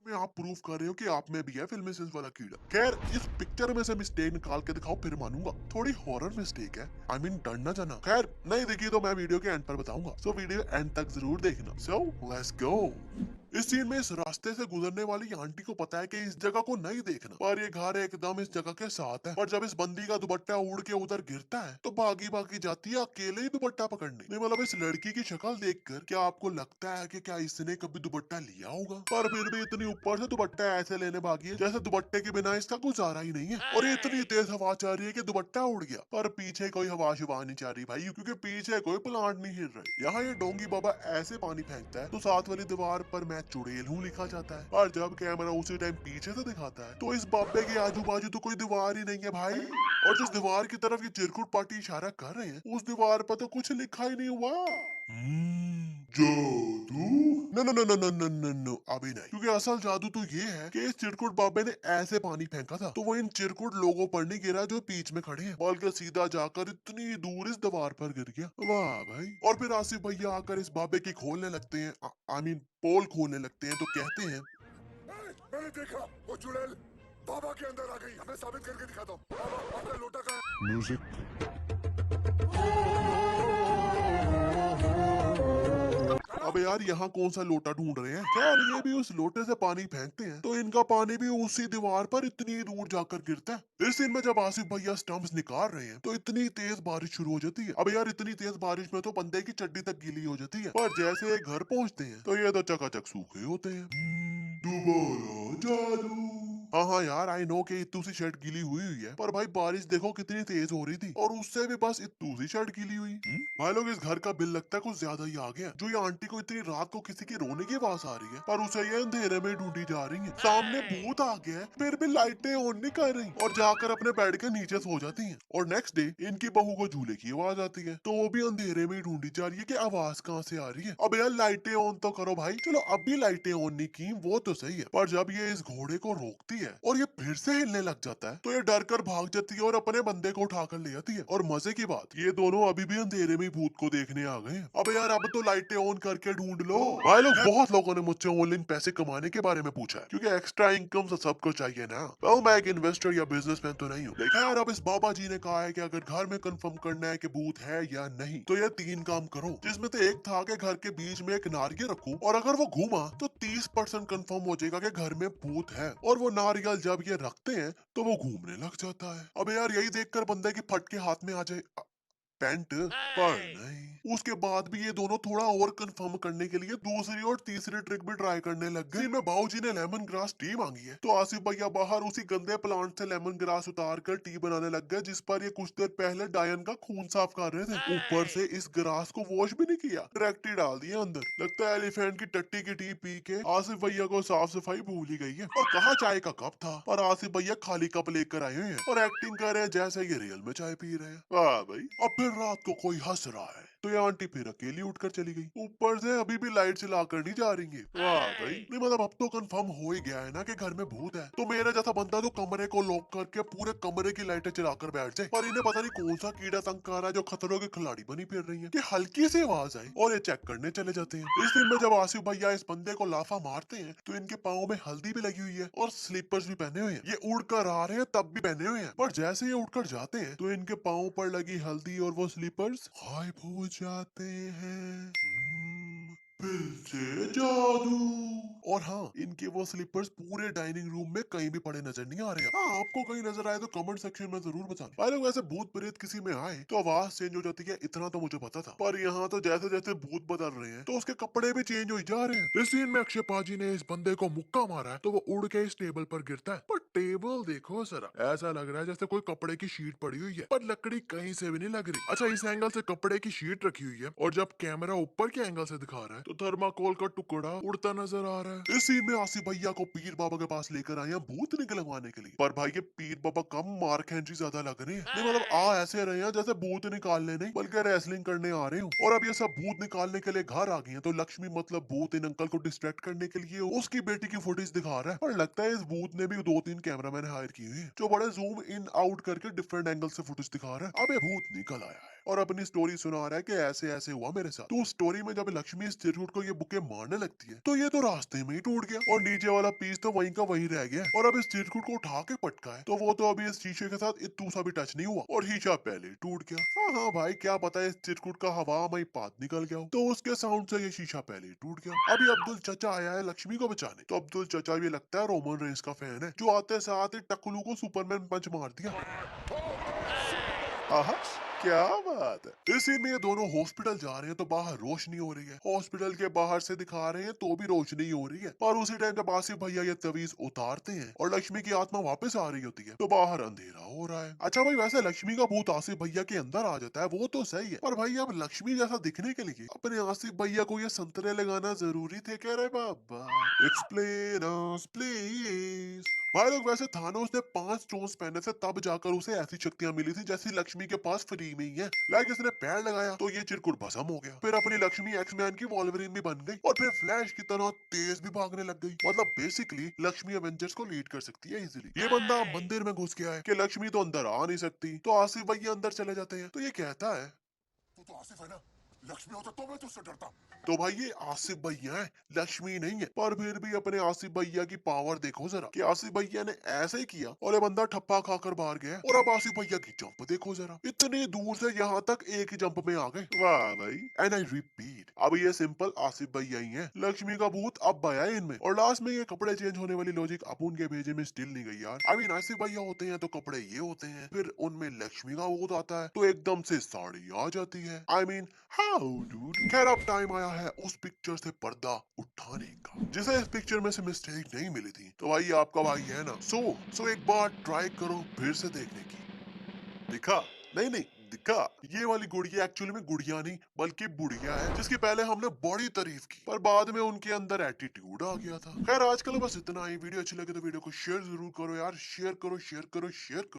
में आप प्रूफ कर रहे हो कि आप में भी है फिल्मी सेंस वाला कीड़ा। खैर इस पिक्चर में से मिस्टेक निकाल के दिखाओ फिर मानूंगा। थोड़ी हॉरर मिस्टेक है, आई मीन डरना जाना। खैर नहीं देखी तो मैं वीडियो के एंड पर बताऊंगा, सो वीडियो एंड तक जरूर देखना। So let's go. इस सीन में इस रास्ते से गुजरने वाली आंटी को पता है कि इस जगह को नहीं देखना, पर ये घर एकदम इस जगह के साथ है। पर जब इस बंदी का दुपट्टा उड़ के उधर गिरता है तो भागी भागी जाती है अकेले ही दुपट्टा पकड़ने। नहीं मतलब इस लड़की की शक्ल देखकर क्या आपको लगता है कि क्या इसने कभी दुपट्टा लिया होगा? पर फिर भी इतनी ऊपर से दुपट्टा ऐसे लेने भागी है जैसे दुपट्टे के बिना इसका गुजारा ही नहीं है। और ये इतनी तेज हवा चल रही है कि दुपट्टा उड़ गया, पर पीछे कोई हवा शिवा नहीं चल रही भाई, क्योंकि पीछे कोई प्लांट नहीं हिल रहे। यहाँ ये डोंगी बाबा ऐसे पानी फेंकता है तो साथ वाली दीवार पर मैं चुड़ैल हूँ लिखा जाता है। और जब कैमरा उसी टाइम पीछे से दिखाता है तो इस बाबे के आजू बाजू तो कोई दीवार ही नहीं है भाई। और जिस दीवार की तरफ ये चिरकुट पार्टी इशारा कर रहे हैं उस दीवार पर तो कुछ लिखा ही नहीं हुआ। जादू? No no no no no no no no, अभी नहीं, क्योंकि असल जादू तो ये है कि इस चिरकुट बाबे ने ऐसे पानी फेंका था तो वो इन चिरकुट लोगों पर नहीं गिरा जो बीच में खड़े हैं, बल्कि सीधा जाकर इतनी दूर इस दीवार पर गिर गया। वाह भाई। और फिर आसिफ भैया आकर इस बाबे की खोलने लगते हैं, आई मीन पोल खोलने लगते हैं, तो कहते हैं मैंने देखा वो चुड़ैल बाबा के अंदर आ गई। हमें साबित करके दिखाता हूँ। बाबा आपका लोटा कहाँ है? म्यूजिक। अब यार यहाँ कौन सा लोटा ढूंढ रहे हैं। खैर ये भी उस लोटे से पानी फेंकते हैं तो इनका पानी भी उसी दीवार पर इतनी दूर जाकर गिरता है। इस दिन में जब आसिफ भैया स्टंप्स निकाल रहे हैं तो इतनी तेज बारिश शुरू हो जाती है। अब यार इतनी तेज बारिश में तो बंदे की चड्डी तक गीली हो जाती है, पर जैसे ये घर पहुंचते हैं तो ये तो चकाचक सूखे होते हैं। दोबारा जादू। हाँ हाँ यार आई नो कि इतू सी शर्ट गीली हुई हुई है, पर भाई बारिश देखो कितनी तेज हो रही थी और उससे भी बस इतू सी शर्ट गीली हुई। भाई लोग इस घर का बिल लगता है कुछ ज्यादा ही आ गया। जो ये आंटी को इतनी रात को किसी की रोने की आवाज आ रही है पर उसे ये अंधेरे में ढूंढी जा रही है। सामने भूत आ गया है फिर भी लाइटें ऑन नहीं कर रही और जाकर अपने बेड के नीचे सो जाती हैं। और नेक्स्ट डे इनकी बहू को झूले की आवाज आती है तो वो भी अंधेरे में ही ढूंढी जा रही है कि आवाज कहाँ से आ रही है। अब यार लाइटें ऑन तो करो भाई। चलो अब भी लाइटें ऑन नहीं की वो तो सही है, पर जब ये इस घोड़े को रोकती है और ये फिर से हिलने लग जाता है तो ये डर कर भाग जाती है और अपने बंदे को उठाकर ले जाती है। और मजे की बात ये दोनों अभी भी अंधेरे में ही भूत को देखने आ गए हैं। अब यार अब तो लाइटें ऑन करके ढूंढ लो भाई लोग। बहुत लोगों ने मुझसे ऑनलाइन पैसे कमाने के बारे में पूछा है क्योंकि एक्स्ट्रा इनकम तो सबको चाहिए ना। वेल मैं एक इन्वेस्टर या बिजनेसमैन तो नहीं हूँ। देखा यार अब इस बाबा जी ने कहा है कि अगर घर में कंफर्म करना है कि भूत है या नहीं तो ये 3 काम करो, जिसमें से एक था कि घर के बीच में एक नारियल रखो और अगर वो घूमा तो 30% कंफर्म हो जाएगा कि घर में भूत है। और वो नारियल जब ये रखते हैं तो वो घूमने लग जाता है। अब यार यही देखकर बंदे की फट के हाथ में आ जाए पैंट, पर नहीं। उसके बाद भी ये दोनों थोड़ा और कंफर्म करने के लिए दूसरी और तीसरी ट्रिक भी ट्राई करने लग गए। में बाबूजी ने लेमन ग्रास टी मांगी है तो आसिफ भैया बाहर उसी गंदे प्लांट से लेमन ग्रास उतार कर टी बनाने लग गए, जिस पर ये कुछ देर पहले डायन का खून साफ कर रहे थे। ऊपर से इस ग्रास को वॉश भी नहीं किया, डायरेक्ट ही डाल दिया अंदर। लगता है एलिफेंट की टट्टी की टी पी के आसिफ भैया को साफ सफाई भूल ही गई है। और कहा चाय का कप था, पर आसिफ भैया खाली कप लेकर आए हुए हैं और एक्टिंग कर रहे हैं जैसे ये रियल में चाय पी रहे हैं। वाह भाई। अब फिर रात को कोई हंस रहा है तो ये आंटी फिर अकेली उठकर चली गई। ऊपर से अभी भी लाइट चलाकर नहीं जा रही है। वाह भाई। नहीं मतलब अब तो कंफर्म हो ही गया है ना कि घर में भूत है, तो मेरा जैसा बंदा तो कमरे को लॉक करके पूरे कमरे की लाइटें चलाकर बैठ जाए। पर इन्हें पता नहीं कौन सा कीड़ा तंग कर रहा है जो खतरों की खिलाड़ी बनी फिर रही है कि हल्की सी आवाज आई और ये चेक करने चले जाते हैं। इस दिन में जब आसिफ भैया इस बंदे को लाफा मारते हैं तो इनके पाँव में हल्दी भी लगी हुई है और स्लीपर्स भी पहने हुए हैं। ये उड़कर आ रहे हैं तब भी पहने हुए हैं, पर जैसे ये उड़कर जाते हैं तो इनके पाँव पर लगी हल्दी और वो स्लीपर्स गायब हो जाते हैं। फिर से जादू। और हाँ इनके वो स्लीपर्स पूरे डाइनिंग रूम में कहीं भी पड़े नजर नहीं आ रहे। हाँ आपको कहीं नजर आए तो कमेंट सेक्शन में जरूर बताना। भाई लोग वैसे भूत प्रेत किसी में आए तो आवाज चेंज हो जाती है, इतना तो मुझे पता था, पर यहाँ तो जैसे जैसे भूत बदल रहे हैं तो उसके कपड़े भी चेंज हो जा रहे हैं। इस सीन में अक्षय पाजी ने इस बंदे को मुक्का मारा है तो वो उड़ के इस टेबल पर गिरता है, पर टेबल देखो जरा, ऐसा लग रहा है जैसे कोई कपड़े की शीट पड़ी हुई है, पर लकड़ी कहीं से भी नहीं लग रही। अच्छा इस एंगल से कपड़े की शीट रखी हुई है और जब कैमरा ऊपर के एंगल से दिखा रहा है तो थर्माकोल का टुकड़ा उड़ता नजर आ रहा है। इस सीन में आसिफ भैया को पीर बाबा के पास लेकर आए हैं भूत निकलवाने के लिए, पर भाई ये पीर बाबा कम मार्क एंट्री ज्यादा लग रहे हैं। नहीं मतलब आ ऐसे रहे हैं जैसे भूत निकालने नहीं बल्कि रेसलिंग करने आ रहे हो। और अब ये सब भूत निकालने के लिए घर आ गए हैं तो लक्ष्मी मतलब भूत इन अंकल को डिस्ट्रैक्ट करने के लिए उसकी बेटी की फुटेज दिखा रहा है, पर लगता है इस भूत ने भी 2-3 कैमरामैन हायर किए हुए हैं जो बड़े जूम इन आउट करके डिफरेंट एंगल से फुटेज दिखा रहा है। अबे भूत निकल आया है और अपनी स्टोरी सुना रहा है कि ऐसे ऐसे हुआ मेरे साथ। तो स्टोरी में जब लक्ष्मी इस चिरकुट को ये बुके मारने लगती है तो ये तो रास्ते में ही टूट गया और नीचे वाला पीस तो वहीं का वहीं रह गया। और अब इस चिरकुट को उठा के पटका है तो वो तो अभी इस शीशे के साथ इतू सा भी टच नहीं हुआ और शीशा पहले ही टूट गया। हाँ हाँ भाई, क्या पता है इस चिरकुट का हवा में ही पात निकल गया हो, तो उसके साउंड से ये शीशा पहले ही टूट गया। अभी अब्दुल चचा आया है लक्ष्मी को बचाने, तो अब्दुल चचा भी लगता है रोमन रेंस का फैन है जो आते साथ ही टकलू को सुपरमैन पंच मार दिया। आहा, क्या बात है। इस सीन में ये दोनों हॉस्पिटल जा रहे हैं तो बाहर रोशनी हो रही है। हॉस्पिटल के बाहर से दिखा रहे हैं तो भी रोशनी हो रही है। पर उसी टाइम जब आसिफ भैया ये तवीज उतारते हैं और लक्ष्मी की आत्मा वापस आ रही होती है तो बाहर अंधेरा हो रहा है। अच्छा भाई, वैसे लक्ष्मी का भूत आसिफ भैया के अंदर आ जाता है वो तो सही है, पर भाई अब लक्ष्मी जैसा दिखने के लिए अपने आसिफ भैया को ये संतरे लगाना जरूरी थे क्या रे बाबा? Explain us please. भाई लोग, वैसे थानोस ने 5 स्टोन्स पहने थे तब जाकर उसे ऐसी शक्तियां मिली थी जैसी लक्ष्मी के पास फ्री में ही है। लाइक इसने पैर लगाया तो ये चिरकुट भस्म हो गया, फिर अपनी लक्ष्मी एक्समैन की वॉल्वरिन भी बन गई और फिर फ्लैश की तरह तेज भी भागने लग गई। मतलब बेसिकली लक्ष्मी एवेंजर्स को लीड कर सकती है इजीली। ये बंदा मंदिर में घुस गया है कि लक्ष्मी तो अंदर आ नहीं सकती, तो आसिफ भैया अंदर चले जाते हैं तो ये कहता है तू तो आसिफ है ना, लक्ष्मी होता तो मैं तुझसे डरता। तो भाई ये आसिफ भैया है, लक्ष्मी नहीं है। पर फिर भी अपने आसिफ भैया की पावर देखो जरा कि आसिफ भैया ने ऐसे ही किया और ये बंदा ठप्पा खाकर बाहर गया और अब आसिफ भैया की जंप देखो जरा, इतनी दूर से यहाँ तक एक ही जंप में आ गए। वाह भाई। एंड आई रिपीट, अब ये सिंपल आसिफ भैया ही है, लक्ष्मी का भूत अब आया है इनमें। और लास्ट में ये कपड़े चेंज होने वाली लॉजिक अपुन के भेजे में स्टिल नहीं गई यार। आई मीन आसिफ भैया होते हैं तो कपड़े ये होते हैं, फिर उनमें लक्ष्मी का भूत आता है तो एकदम से साड़ी आ जाती है। I mean how dude. खैर अब टाइम आया है उस पिक्चर से पर्दा उठाने का जिसे इस पिक्चर में से मिस्टेक नहीं मिली थी। तो भाई आपका भाई है ना, सो एक बार ट्राई करो फिर से देखने की। दिखा? नहीं नहीं, दिखा। ये वाली गुड़िया एक्चुअली में गुड़िया नहीं बल्कि बुढ़िया है जिसकी पहले हमने बड़ी तारीफ की पर बाद में उनके अंदर एटीट्यूड आ गया था। खैर आजकल बस इतना ही। वीडियो अच्छी लगे तो वीडियो को शेयर जरूर करो यार, शेयर करो शेयर करो शेयर करो।